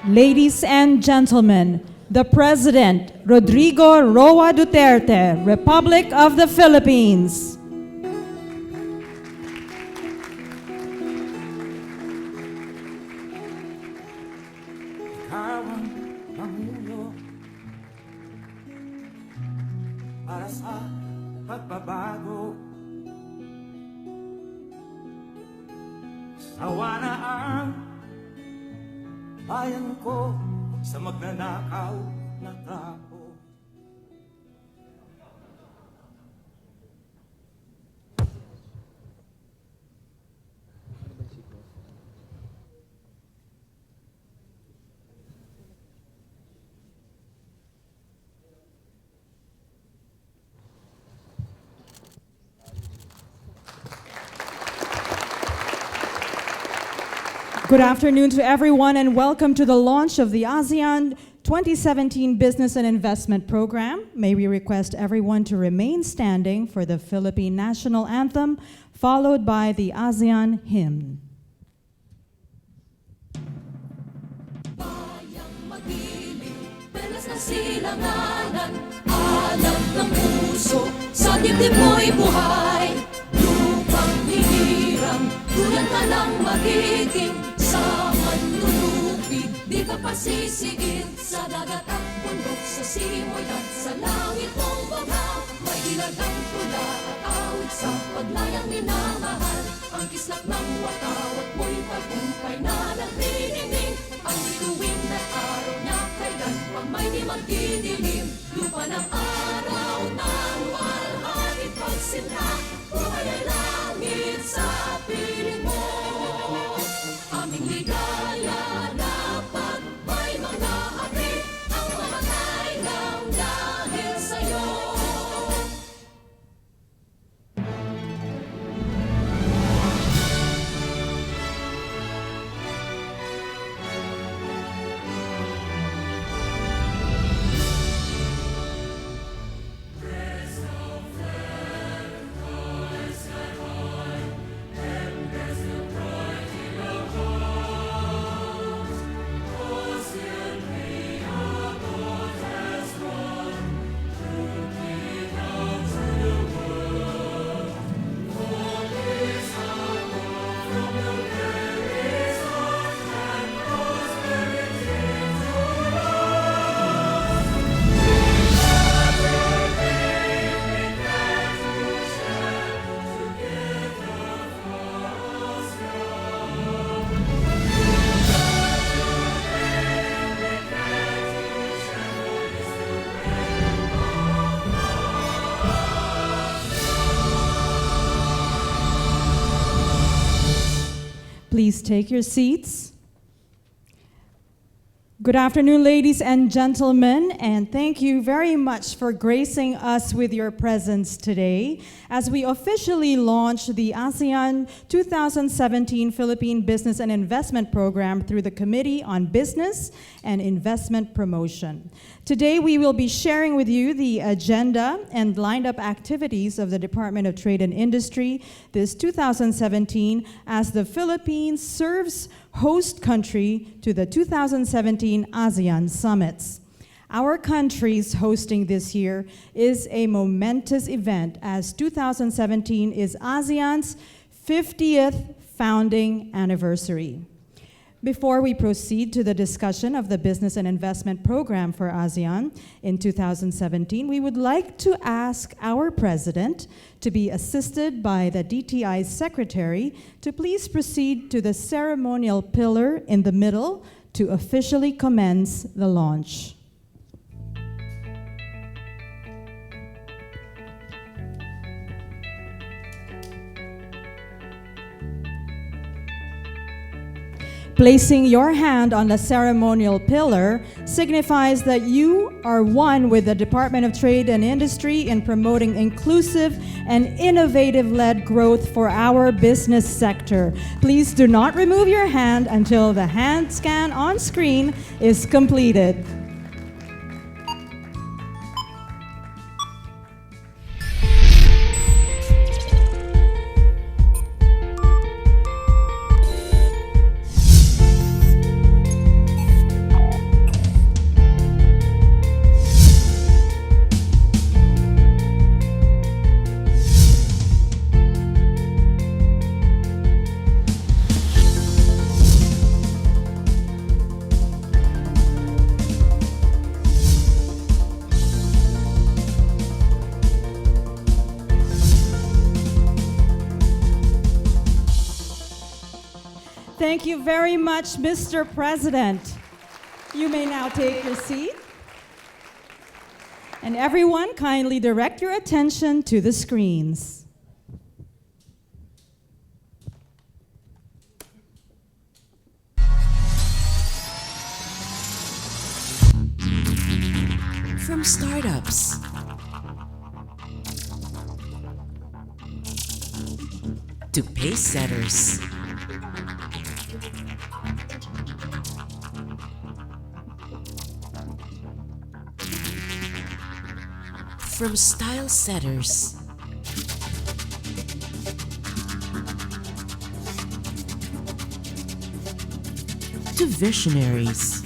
Ladies and gentlemen, the President, Rodrigo Roa Duterte, Republic of the Philippines. Ikaw ang pangulo para sa pagbabago. Sawa na ang bayan ko sa magnanakaw na tao. Good afternoon to everyone and welcome to the launch of the ASEAN 2017 Business and Investment Program. May we request everyone to remain standing for the Philippine National Anthem, followed by the ASEAN hymn. Bayang magiliw, perlas ng silanganan, alam ng puso, sa dibdib mo'y buhay. Lupang hihirang, tulan ka lang magiging, sa manlulupig, di ka pasisigin. Sa dagat at bundok, sa simoy at sa langit mong baga, may ilagang tula at awit sa paglayang minamahal. Ang kislap ng watawat mo'y tagumpay na nagniningning. Ang bituin na araw na kailan pang may di magdidilim. Lupa ng araw ng walhati pagsinta, buhay ay langit sa piling mo. Aming ligaya na pag may mga api, ang mamatay lang dahil sa'yo. Please take your seats. Good afternoon, ladies and gentlemen, and thank you very much for gracing us with your presence today as we officially launch the ASEAN 2017 Philippine Business and Investment Program through the Committee on Business and Investment Promotion. Today, we will be sharing with you the agenda and lined-up activities of the Department of Trade and Industry this 2017 as the Philippines serves host country to the 2017 ASEAN Summits. Our country's hosting this year is a momentous event as 2017 is ASEAN's 50th founding anniversary. Before we proceed to the discussion of the Business and Investment Program for ASEAN in 2017, we would like to ask our President to be assisted by the DTI's Secretary to please proceed to the ceremonial pillar in the middle to officially commence the launch. Placing your hand on the ceremonial pillar signifies that you are one with the Department of Trade and Industry in promoting inclusive and innovative-led growth for our business sector. Please do not remove your hand until the hand scan on screen is completed. Thank you very much, Mr. President. You may now take your seat. And everyone, kindly direct your attention to the screens. From startups to pace setters, from style setters to visionaries,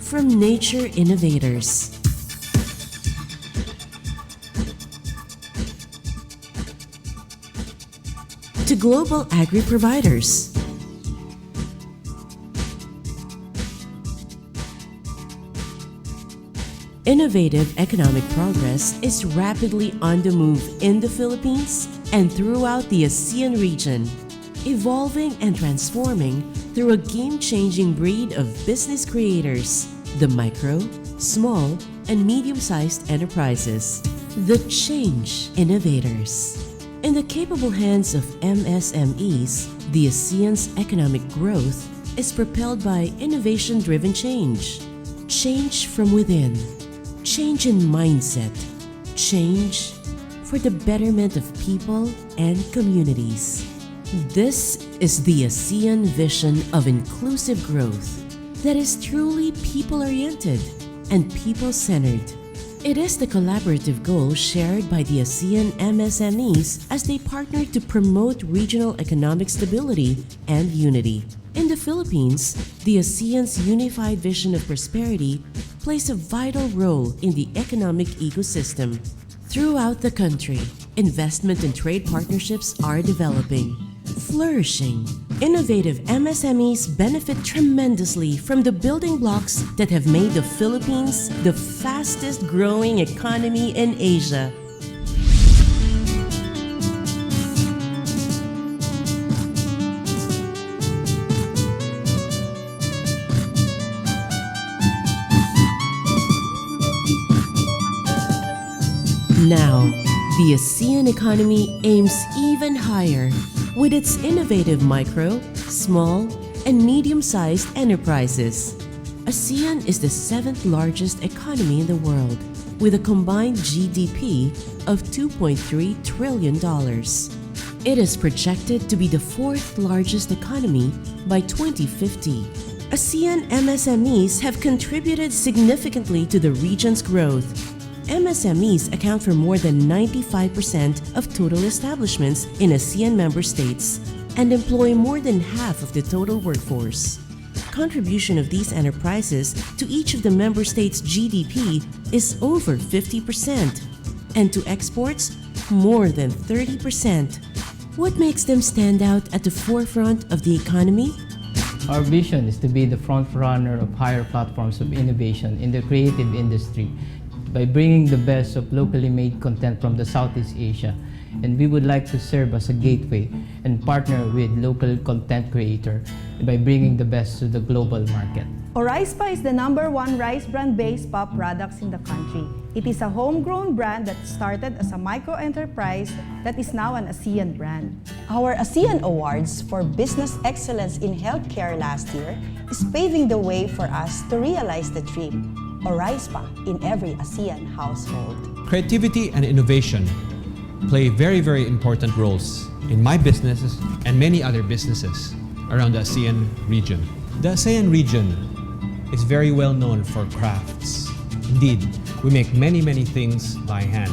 from nature innovators to global agri-providers. Innovative economic progress is rapidly on the move in the Philippines and throughout the ASEAN region, evolving and transforming through a game-changing breed of business creators, the micro, small, and medium-sized enterprises, the change innovators. In the capable hands of MSMEs, the ASEAN's economic growth is propelled by innovation-driven change. Change from within. Change in mindset. Change for the betterment of people and communities. This is the ASEAN vision of inclusive growth that is truly people-oriented and people-centered. It is the collaborative goal shared by the ASEAN MSMEs as they partner to promote regional economic stability and unity. In the Philippines, the ASEAN's unified vision of prosperity plays a vital role in the economic ecosystem. Throughout the country, investment and trade partnerships are developing, flourishing. Innovative MSMEs benefit tremendously from the building blocks that have made the Philippines the fastest growing economy in Asia. Now, the ASEAN economy aims even higher with its innovative micro, small, and medium-sized enterprises. ASEAN is the 7th largest economy in the world, with a combined GDP of $2.3 trillion. It is projected to be the 4th largest economy by 2050. ASEAN MSMEs have contributed significantly to the region's growth. MSMEs account for more than 95% of total establishments in ASEAN member states and employ more than half of the total workforce. Contribution of these enterprises to each of the member states' GDP is over 50%, and to exports, more than 30%. What makes them stand out at the forefront of the economy? Our vision is to be the front runner of higher platforms of innovation in the creative industry by bringing the best of locally made content from the Southeast Asia, and we would like to serve as a gateway and partner with local content creator by bringing the best to the global market. Oraispa is the #1 rice brand-based pop products in the country. It is a homegrown brand that started as a micro-enterprise that is now an ASEAN brand. Our ASEAN Awards for Business Excellence in Healthcare last year is paving the way for us to realize the dream, Oraispa in every ASEAN household. Creativity and innovation play very, very important roles in my businesses and many other businesses around the ASEAN region. The ASEAN region is very well known for crafts. Indeed, we make many, many things by hand.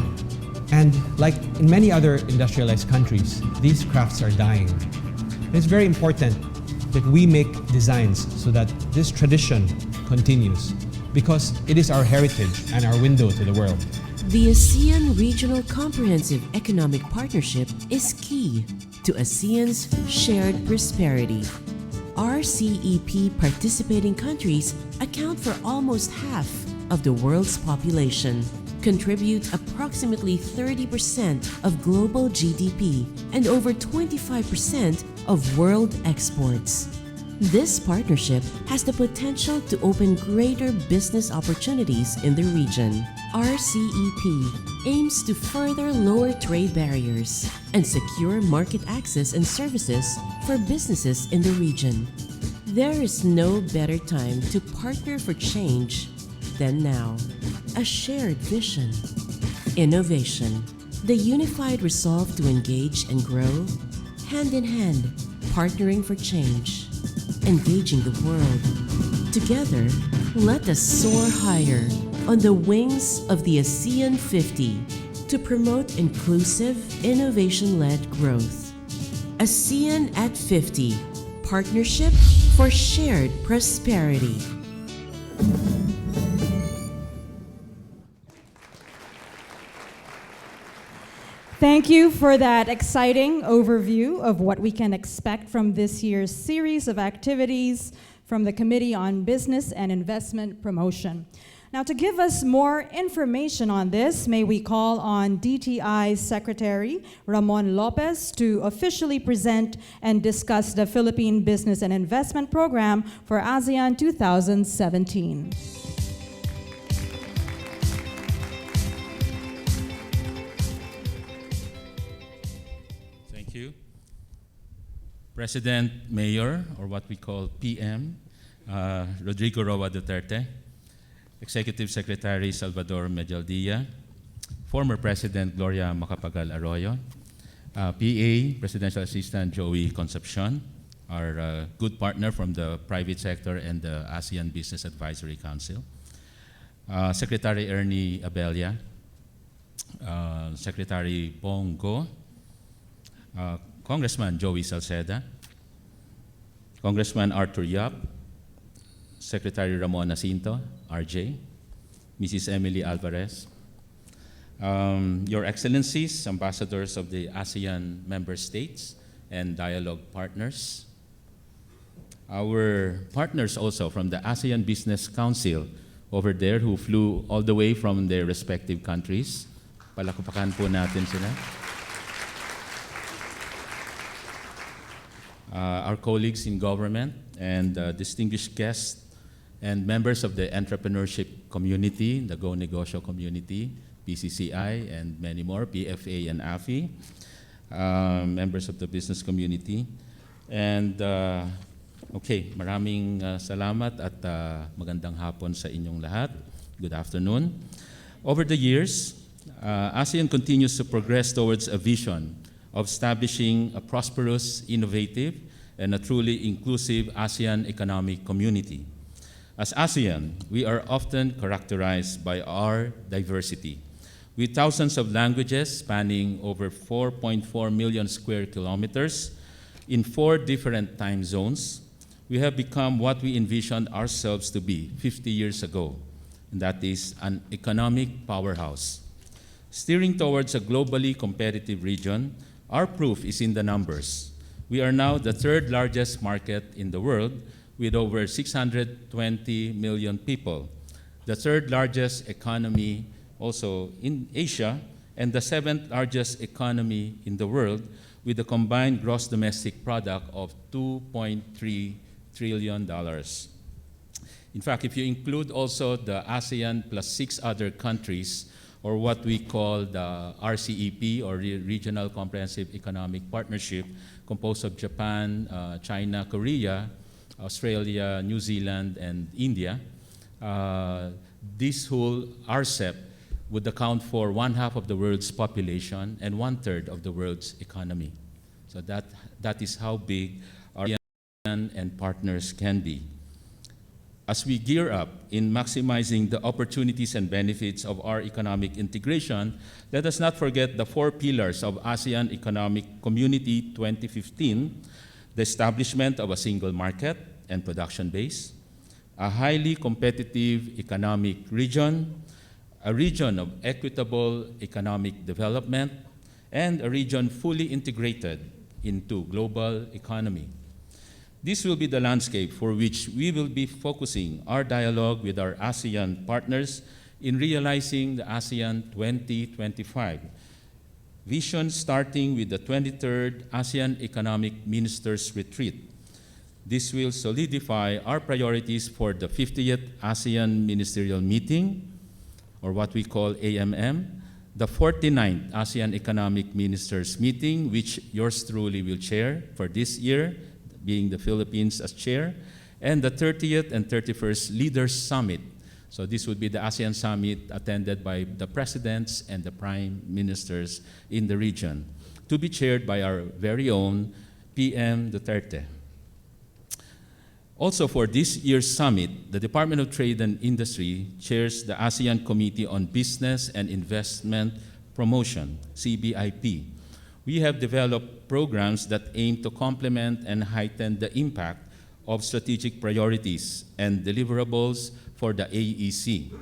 And like in many other industrialized countries, these crafts are dying. And it's very important that we make designs so that this tradition continues, because it is our heritage and our window to the world. The ASEAN Regional Comprehensive Economic Partnership is key to ASEAN's shared prosperity. RCEP participating countries account for almost half of the world's population. contribute approximately 30% of global GDP and over 25% of world exports. This partnership has the potential to open greater business opportunities in the region. RCEP aims to further lower trade barriers and secure market access and services for businesses in the region. There is no better time to partner for change than now. A shared vision, innovation, the unified resolve to engage and grow, hand in hand, partnering for change, engaging the world. Together, let us soar higher on the wings of the ASEAN 50 to promote inclusive, innovation-led growth. ASEAN at 50, Partnership for Shared Prosperity. Thank you for that exciting overview of what we can expect from this year's series of activities from the Committee on Business and Investment Promotion. Now, to give us more information on this, may we call on DTI Secretary Ramon Lopez to officially present and discuss the Philippine Business and Investment Program for ASEAN 2017. Thank you. President Mayor, or what we call PM, Rodrigo Roa Duterte, Executive Secretary Salvador Medialdea, former President Gloria Macapagal Arroyo, PA, Presidential Assistant Joey Concepcion, our good partner from the private sector and the ASEAN Business Advisory Council, Secretary Ernie Abella, Secretary Bongo, Congressman Joey Salceda, Congressman Arthur Yap, Secretary Ramon Jacinto, RJ, Mrs. Emily Alvarez, Your Excellencies, Ambassadors of the ASEAN member states and dialogue partners, our partners also from the ASEAN Business Council over there who flew all the way from their respective countries. Palakpakan po natin sila. Our colleagues in government and distinguished guests and members of the entrepreneurship community, the Go Negosyo community, PCCI, and many more, PFA and AFI, members of the business community. And okay, maraming salamat at magandang hapon sa inyong lahat. Good afternoon. Over the years, ASEAN continues to progress towards a vision of establishing a prosperous, innovative, and a truly inclusive ASEAN economic community. As ASEAN, we are often characterized by our diversity. With thousands of languages spanning over 4.4 million square kilometers in 4 different time zones, we have become what we envisioned ourselves to be 50 years ago, and that is an economic powerhouse. Steering towards a globally competitive region, our proof is in the numbers. We are now the 3rd largest market in the world with over 620 million people, the 3rd largest economy also in Asia, and the 7th largest economy in the world with a combined gross domestic product of $2.3 trillion. In fact, if you include also the ASEAN plus 6 other countries, or what we call the RCEP, or Regional Comprehensive Economic Partnership, composed of Japan, China, Korea, Australia, New Zealand, and India, this whole RCEP would account for 1/2 of the world's population and 1/3 of the world's economy. So that is how big our ASEAN and partners can be. As we gear up in maximizing the opportunities and benefits of our economic integration, let us not forget the 4 pillars of ASEAN Economic Community 2015, the establishment of a single market and production base, a highly competitive economic region, a region of equitable economic development, and a region fully integrated into global economy. This will be the landscape for which we will be focusing our dialogue with our ASEAN partners in realizing the ASEAN 2025 vision, starting with the 23rd ASEAN Economic Ministers Retreat. This will solidify our priorities for the 50th ASEAN Ministerial Meeting, or what we call AMM, the 49th ASEAN Economic Ministers Meeting, which yours truly will chair for this year, being the Philippines as chair, and the 30th and 31st Leaders Summit. So this would be the ASEAN Summit attended by the presidents and the prime ministers in the region, to be chaired by our very own PM Duterte. Also, for this year's summit, the Department of Trade and Industry chairs the ASEAN Committee on Business and Investment Promotion, CBIP. We have developed programs that aim to complement and heighten the impact of strategic priorities and deliverables for the AEC.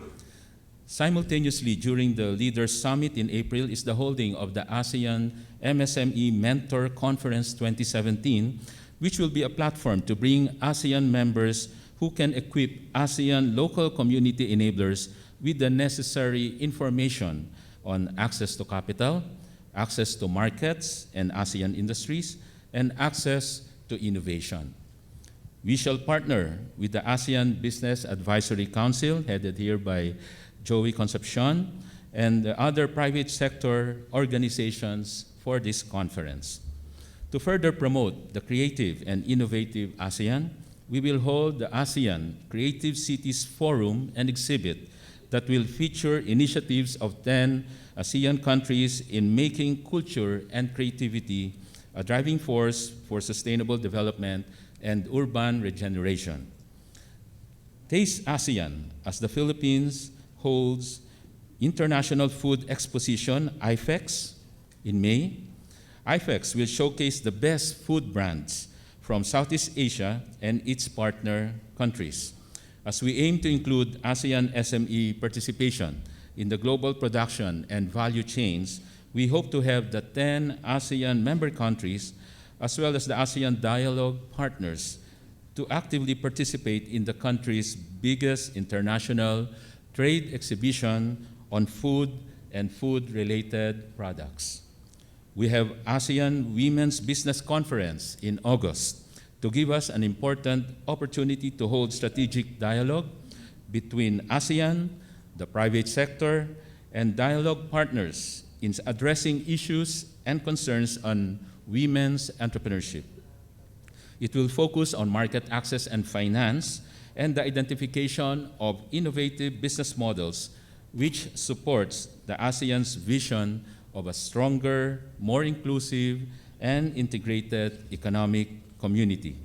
Simultaneously, during the Leaders Summit in April is the holding of the ASEAN MSME Mentor Conference 2017, which will be a platform to bring ASEAN members who can equip ASEAN local community enablers with the necessary information on access to capital, access to markets and ASEAN industries, and access to innovation. We shall partner with the ASEAN Business Advisory Council, headed here by Joey Concepcion, and the other private sector organizations for this conference. To further promote the creative and innovative ASEAN, we will hold the ASEAN Creative Cities Forum and exhibit that will feature initiatives of 10 ASEAN countries in making culture and creativity a driving force for sustainable development and urban regeneration. Taste ASEAN, as the Philippines holds International Food Exposition, IFEX, in May. IFEX will showcase the best food brands from Southeast Asia and its partner countries. As we aim to include ASEAN SME participation in the global production and value chains, we hope to have the 10 ASEAN member countries, as well as the ASEAN Dialogue partners, to actively participate in the country's biggest international trade exhibition on food and food-related products. We have ASEAN Women's Business Conference in August to give us an important opportunity to hold strategic dialogue between ASEAN, the private sector, and dialogue partners in addressing issues and concerns on women's entrepreneurship. It will focus on market access and finance and the identification of innovative business models which supports the ASEAN's vision of a stronger, more inclusive, and integrated economic community.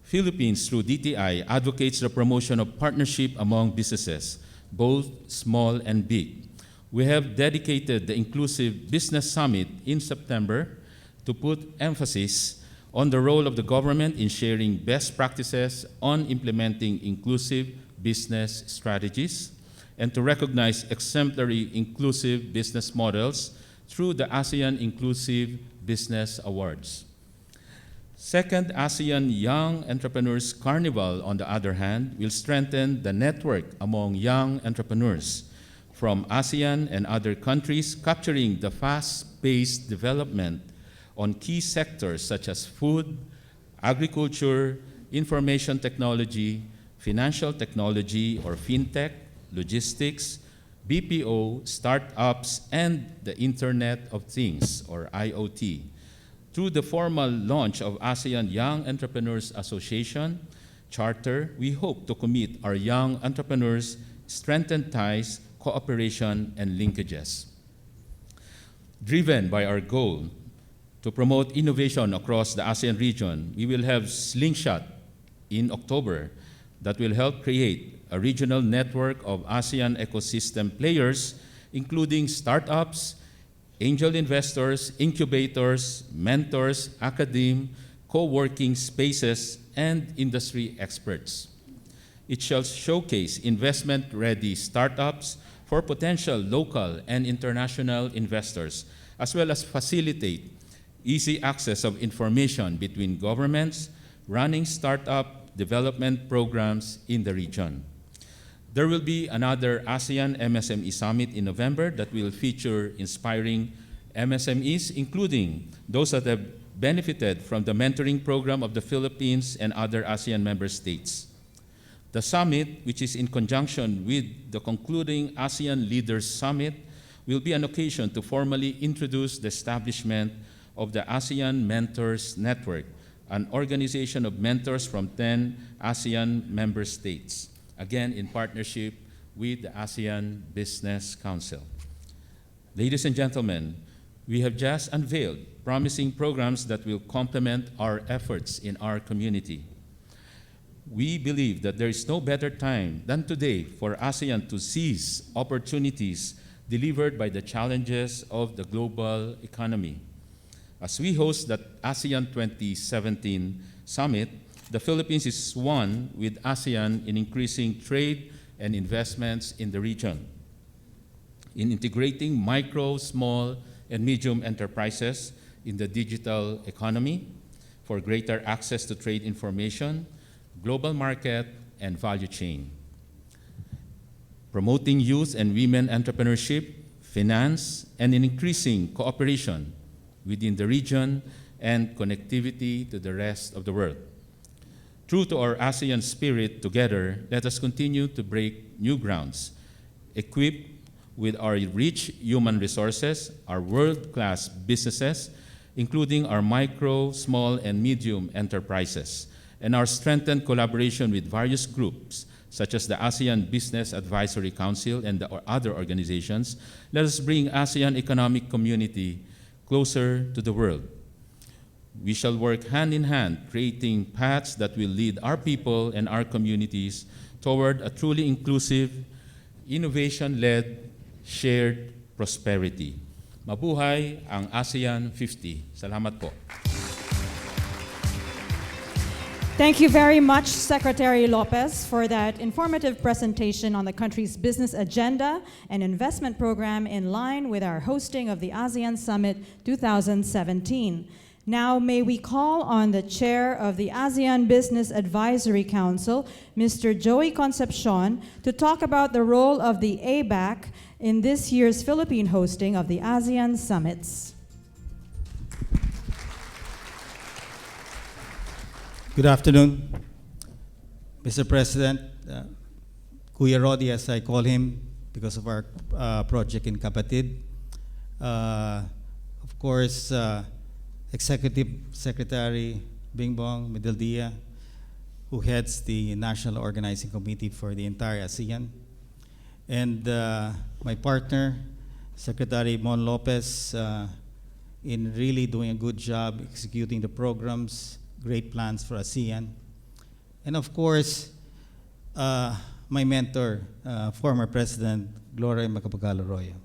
Philippines, through DTI, advocates the promotion of partnership among businesses, both small and big. We have dedicated the Inclusive Business Summit in September to put emphasis on the role of the government in sharing best practices on implementing inclusive business strategies, and to recognize exemplary inclusive business models through the ASEAN Inclusive Business Awards. Second, ASEAN Young Entrepreneurs Carnival, on the other hand, will strengthen the network among young entrepreneurs from ASEAN and other countries, capturing the fast-paced development on key sectors such as food, agriculture, information technology, financial technology or fintech, logistics, BPO, startups, and the Internet of Things, or IoT. Through the formal launch of ASEAN Young Entrepreneurs Association Charter, we hope to commit our young entrepreneurs, strengthen ties, cooperation, and linkages. Driven by our goal to promote innovation across the ASEAN region, we will have Slingshot in October that will help create a regional network of ASEAN ecosystem players, including startups, angel investors, incubators, mentors, academe, co-working spaces, and industry experts. It shall showcase investment-ready startups for potential local and international investors, as well as facilitate easy access of information between governments running startup development programs in the region. There will be another ASEAN MSME Summit in November that will feature inspiring MSMEs, including those that have benefited from the mentoring program of the Philippines and other ASEAN member states. The summit, which is in conjunction with the concluding ASEAN Leaders Summit, will be an occasion to formally introduce the establishment of the ASEAN Mentors Network, an organization of mentors from 10 ASEAN member states, again in partnership with the ASEAN Business Council. Ladies and gentlemen, we have just unveiled promising programs that will complement our efforts in our community. We believe that there is no better time than today for ASEAN to seize opportunities delivered by the challenges of the global economy. As we host the ASEAN 2017 Summit, the Philippines is one with ASEAN in increasing trade and investments in the region, in integrating micro, small, and medium enterprises in the digital economy for greater access to trade information, global market, and value chain. Promoting youth and women entrepreneurship, finance, and in increasing cooperation within the region and connectivity to the rest of the world. True to our ASEAN spirit, together, let us continue to break new grounds, equipped with our rich human resources, our world-class businesses, including our micro, small, and medium enterprises, and our strengthened collaboration with various groups, such as the ASEAN Business Advisory Council and the other organizations. Let us bring ASEAN economic community closer to the world. We shall work hand in hand, creating paths that will lead our people and our communities toward a truly inclusive, innovation-led, shared prosperity. Mabuhay ang ASEAN 50. Salamat po. Thank you very much, Secretary Lopez, for that informative presentation on the country's business agenda and investment program in line with our hosting of the ASEAN Summit 2017. Now, may we call on the chair of the ASEAN Business Advisory Council, Mr. Joey Concepcion, to talk about the role of the ABAC in this year's Philippine hosting of the ASEAN Summits. Good afternoon, Mr. President, Kuya Rodi, as I call him because of our project in Kapatid. Of course, Executive Secretary Bingbong Medaldia, who heads the National Organizing Committee for the entire ASEAN, and my partner, Secretary Mon Lopez, in really doing a good job executing the programs, great plans for ASEAN. And of course, my mentor, former President Gloria Macapagal-Arroyo.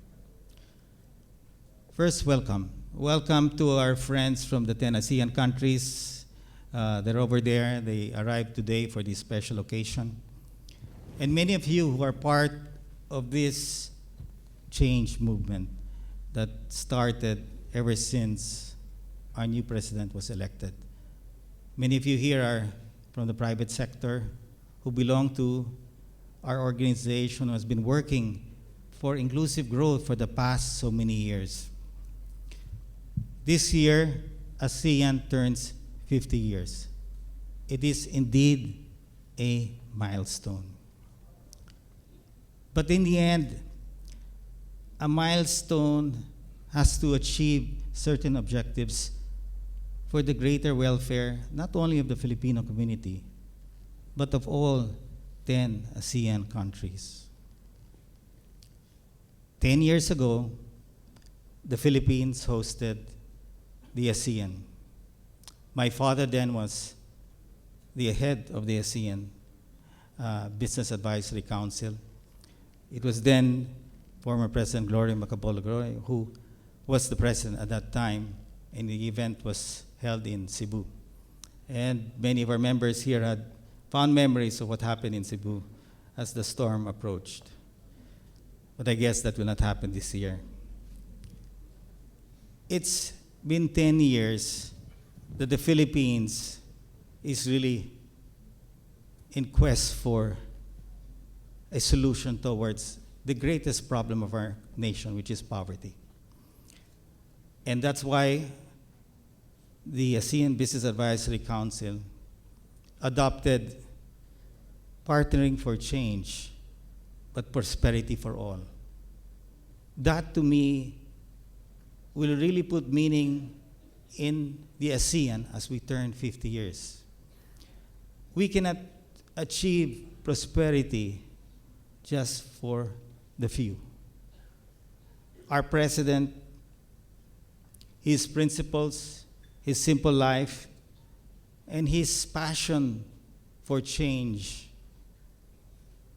First, welcome. Welcome to our friends from the 10 ASEAN countries. They're over there. They arrived today for this special occasion. And many of you who are part of this change movement that started ever since our new president was elected. Many of you here are from the private sector who belong to our organization who has been working for inclusive growth for the past so many years. This year, ASEAN turns 50 years. It is indeed a milestone. But in the end, a milestone has to achieve certain objectives for the greater welfare, not only of the Filipino community, but of all 10 ASEAN countries. 10 years ago, the Philippines hosted the ASEAN. My father then was the head of the ASEAN Business Advisory Council. It was then former President Gloria Macapagal-Arroyo who was the president at that time, and the event was held in Cebu. And many of our members here had fond memories of what happened in Cebu as the storm approached. But I guess that will not happen this year. It's been 10 years that the Philippines is really in quest for a solution towards the greatest problem of our nation, which is poverty. And that's why the ASEAN Business Advisory Council adopted Partnering for Change, but Prosperity for All. That, to me, will really put meaning in the ASEAN as we turn 50 years. We cannot achieve prosperity just for the few. Our president, his principles, his simple life, and his passion for change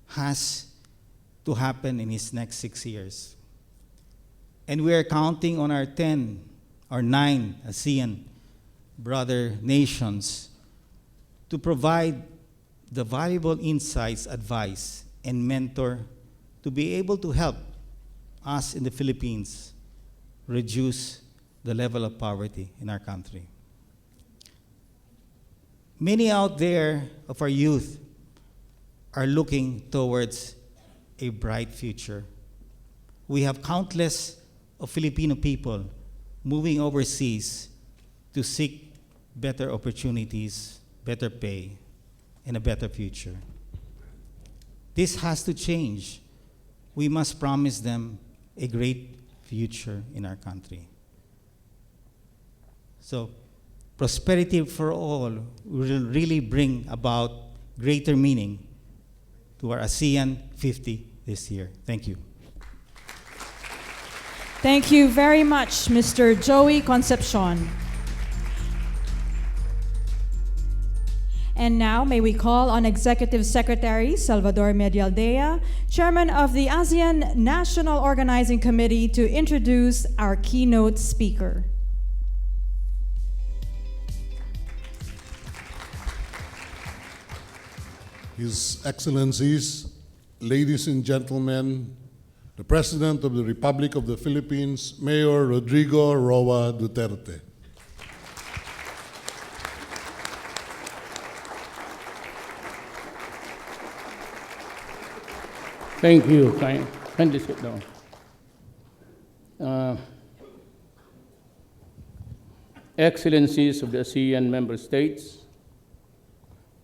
has to happen in his next 6 years. And we are counting on our 10 or 9 ASEAN brother nations to provide the valuable insights, advice, and mentor to be able to help us in the Philippines reduce the level of poverty in our country. Many out there of our youth are looking towards a bright future. We have countless of Filipino people moving overseas to seek better opportunities, better pay, and a better future. This has to change. We must promise them a great future in our country. So, prosperity for all will really bring about greater meaning to our ASEAN 50 this year. Thank you. Thank you very much, Mr. Joey Concepcion. And now, may we call on Executive Secretary Salvador Medialdea, Chairman of the ASEAN National Organizing Committee, to introduce our keynote speaker. His Excellencies, ladies and gentlemen, the President of the Republic of the Philippines, Mayor Rodrigo Roa Duterte. Thank you. Kindly sit down. Excellencies of the ASEAN member states,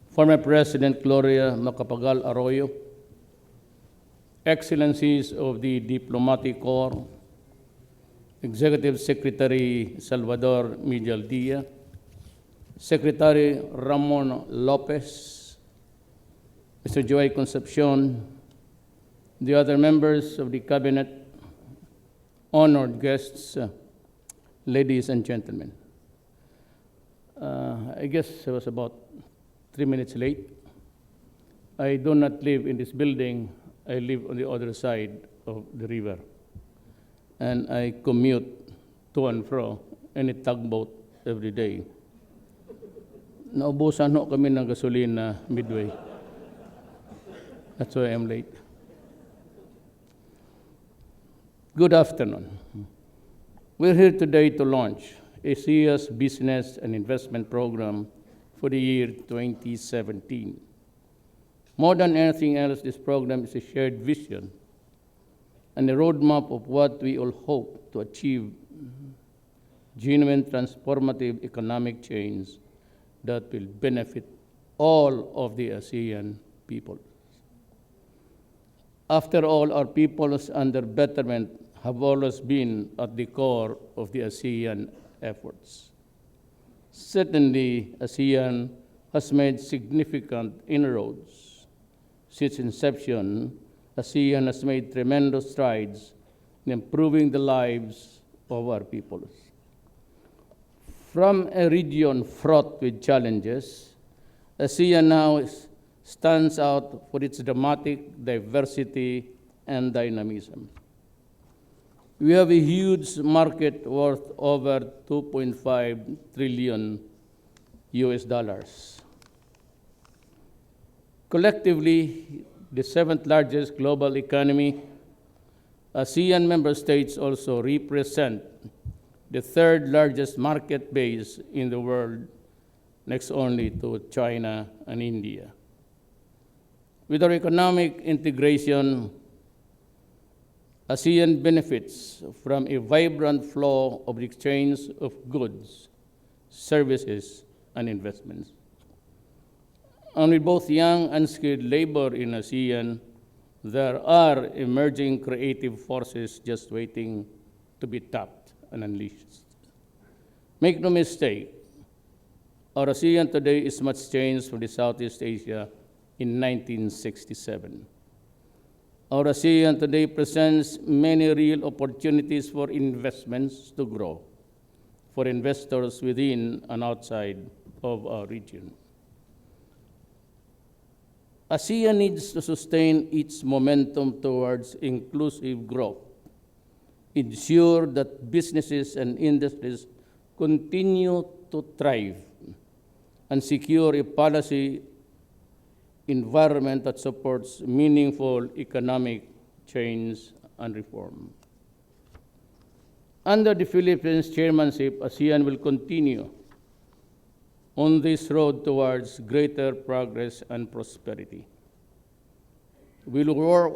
former President Gloria Macapagal Arroyo, Excellencies of the Diplomatic Corps, Executive Secretary Salvador Medialdea, Secretary Ramon Lopez, Mr. Joey Concepcion, the other members of the Cabinet, honored guests, ladies and gentlemen. I guess I was about 3 minutes late. I do not live in this building. I live on the other side of the river. And I commute to and fro any tugboat every day. Naubusan ho kami ng gasolina midway. That's why I'm late. Good afternoon. We're here today to launch ASEA's Business and Investment Program for the year 2017. More than anything else, this program is a shared vision and a roadmap of what we all hope to achieve: genuine transformative economic change that will benefit all of the ASEAN peoples. After all, our peoples under betterment have always been at the core of the ASEAN efforts. Certainly, ASEAN has made significant inroads. Since inception, ASEAN has made tremendous strides in improving the lives of our peoples. From a region fraught with challenges, ASEAN now stands out for its dramatic diversity and dynamism. We have a huge market worth over $2.5 trillion. Collectively, the 7th largest global economy, ASEAN member states also represent the 3rd largest market base in the world, next only to China and India. With our economic integration, ASEAN benefits from a vibrant flow of the exchange of goods, services, and investments. And with both young and skilled labor in ASEAN, there are emerging creative forces just waiting to be tapped and unleashed. Make no mistake, our ASEAN today is much changed from the Southeast Asia in 1967. Our ASEAN today presents many real opportunities for investments to grow, for investors within and outside of our region. ASEAN needs to sustain its momentum towards inclusive growth, ensure that businesses and industries continue to thrive, and secure a policy environment that supports meaningful economic change and reform. Under the Philippines chairmanship, ASEAN will continue on this road towards greater progress and prosperity. We will work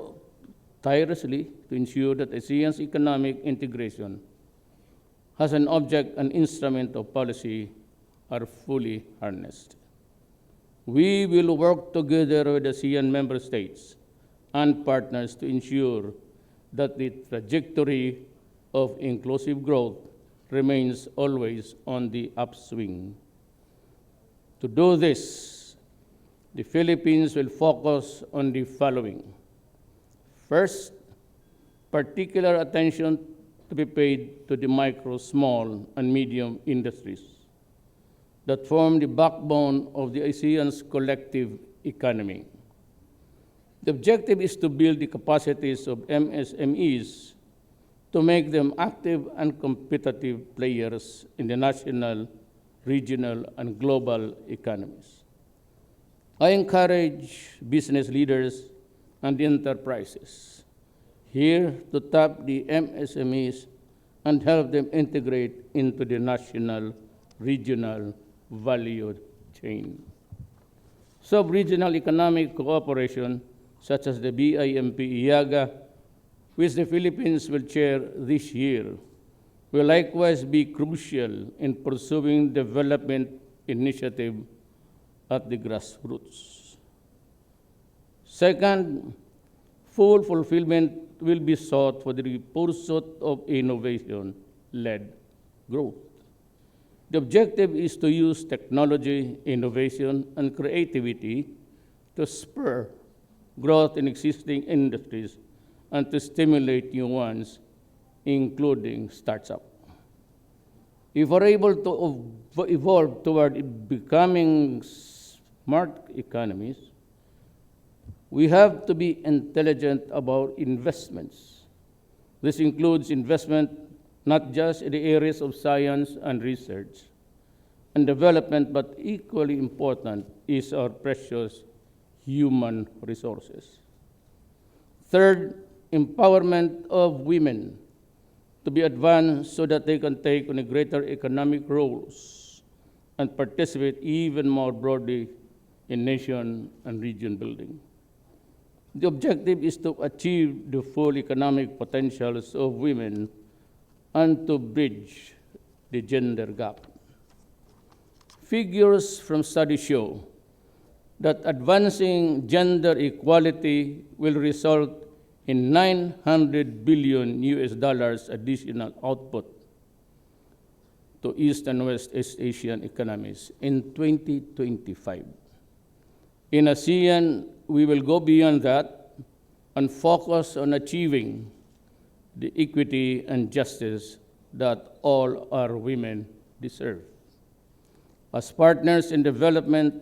tirelessly to ensure that ASEAN's economic integration as an object and instrument of policy are fully harnessed. We will work together with ASEAN member states and partners to ensure that the trajectory of inclusive growth remains always on the upswing. To do this, the Philippines will focus on the following. First, particular attention to be paid to the micro, small, and medium industries that form the backbone of the ASEAN's collective economy. The objective is to build the capacities of MSMEs to make them active and competitive players in the national, regional, and global economies. I encourage business leaders and enterprises here to tap the MSMEs and help them integrate into the national, regional value chain. Sub-regional economic cooperation, such as the BIMP-IAGA, which the Philippines will chair this year, will likewise be crucial in pursuing development initiative at the grassroots. Second, full fulfillment will be sought for the pursuit of innovation-led growth. The objective is to use technology, innovation, and creativity to spur growth in existing industries and to stimulate new ones, including startups. If we're able to evolve toward becoming smart economies, we have to be intelligent about investments. This includes investment not just in the areas of science and research and development, but equally important is our precious human resources. Third, empowerment of women to be advanced so that they can take on a greater economic roles and participate even more broadly in nation and region building. The objective is to achieve the full economic potentials of women and to bridge the gender gap. Figures from studies show that advancing gender equality will result in $900 billion additional output to East and West Asian economies in 2025. In ASEAN, we will go beyond that and focus on achieving the equity and justice that all our women deserve. As partners in development,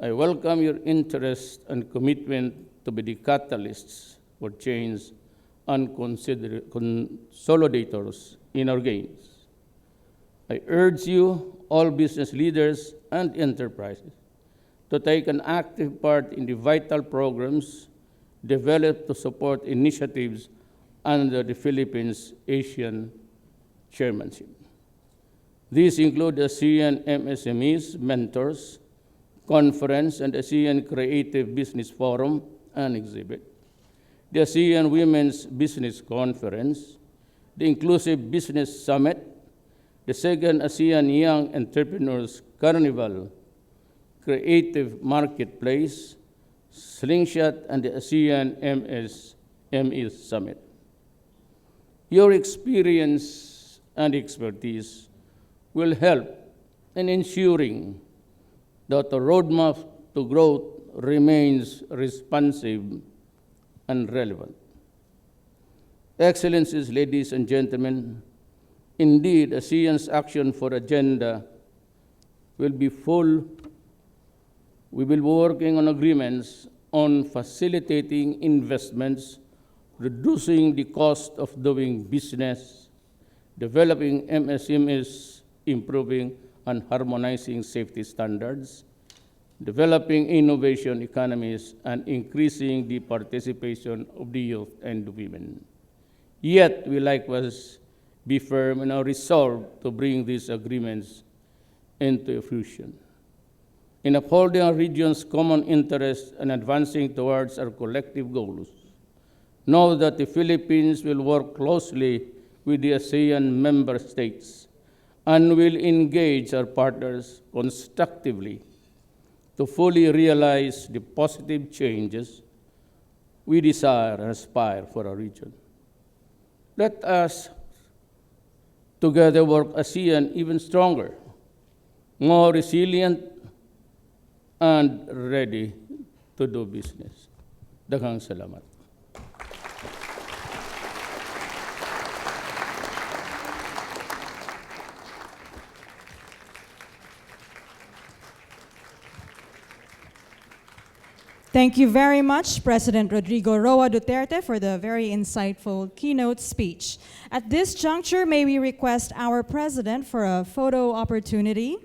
I welcome your interest and commitment to be the catalysts for change and consolidators in our gains. I urge you, all business leaders and enterprises, to take an active part in the vital programs developed to support initiatives under the Philippines Asian chairmanship. These include ASEAN MSMEs, mentors, Conference and ASEAN Creative Business Forum and Exhibit, the ASEAN Women's Business Conference, the Inclusive Business Summit, the second ASEAN Young Entrepreneurs Carnival, Creative Marketplace, Slingshot, and the ASEAN MSME Summit. Your experience and expertise will help in ensuring that the roadmap to growth remains responsive and relevant. Excellencies, ladies and gentlemen, indeed, ASEAN's action for agenda will be full. We will be working on agreements on facilitating investments, reducing the cost of doing business, developing MSMEs, improving and harmonizing safety standards, developing innovation economies, and increasing the participation of the youth and the women. Yet, we likewise be firm in our resolve to bring these agreements into fruition. In upholding our region's common interests and advancing towards our collective goals, know that the Philippines will work closely with the ASEAN member states and will engage our partners constructively to fully realize the positive changes we desire and aspire for our region. Let us together work ASEAN even stronger, more resilient, and ready to do business. Daghang salamat. Thank you very much, President Rodrigo Roa Duterte, for the very insightful keynote speech. At this juncture, may we request our President for a photo opportunity.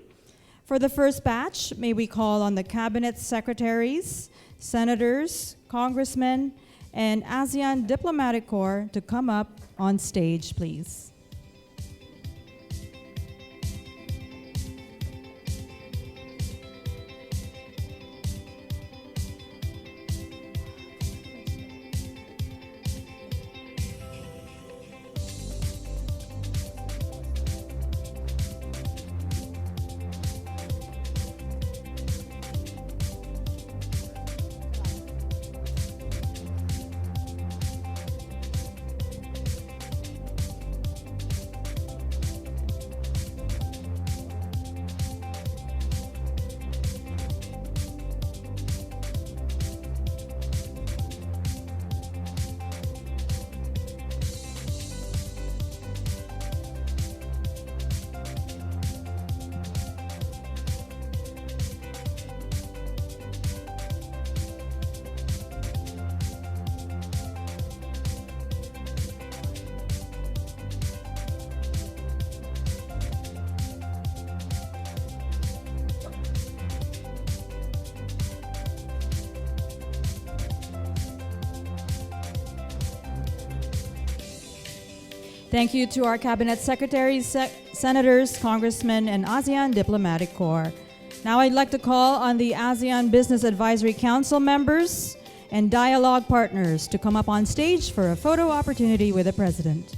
For the first batch, may we call on the Cabinet Secretaries, Senators, Congressmen, and ASEAN Diplomatic Corps to come up on stage, please. Thank you to our Cabinet Secretaries, Senators, Congressmen, and ASEAN Diplomatic Corps. Now I'd like to call on the ASEAN Business Advisory Council members and dialogue partners to come up on stage for a photo opportunity with the President.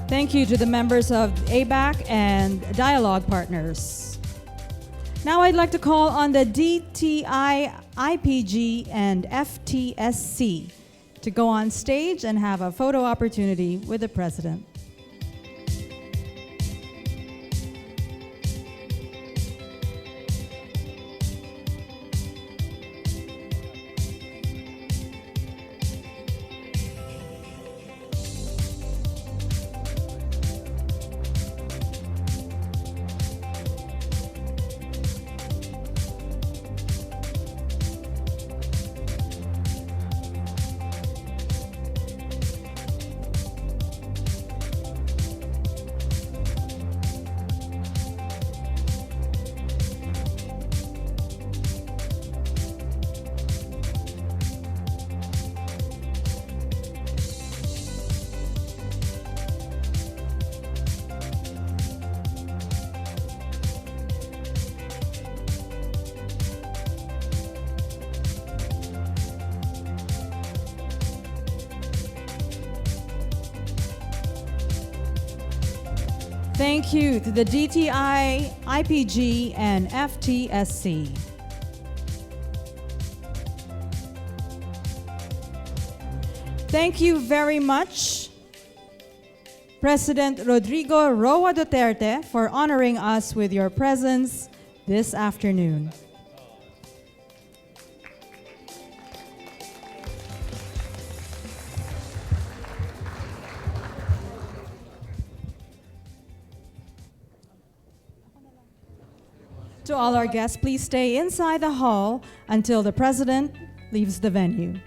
Thank you to the members of ABAC and dialogue partners. Now I'd like to call on the DTI, IPG, and FTSC to go on stage and have a photo opportunity with the President. Thank you to the DTI, IPG, and FTSC. Thank you very much, President Rodrigo Roa Duterte, for honoring us with your presence this afternoon. To all our guests, please stay inside the hall until the President leaves the venue.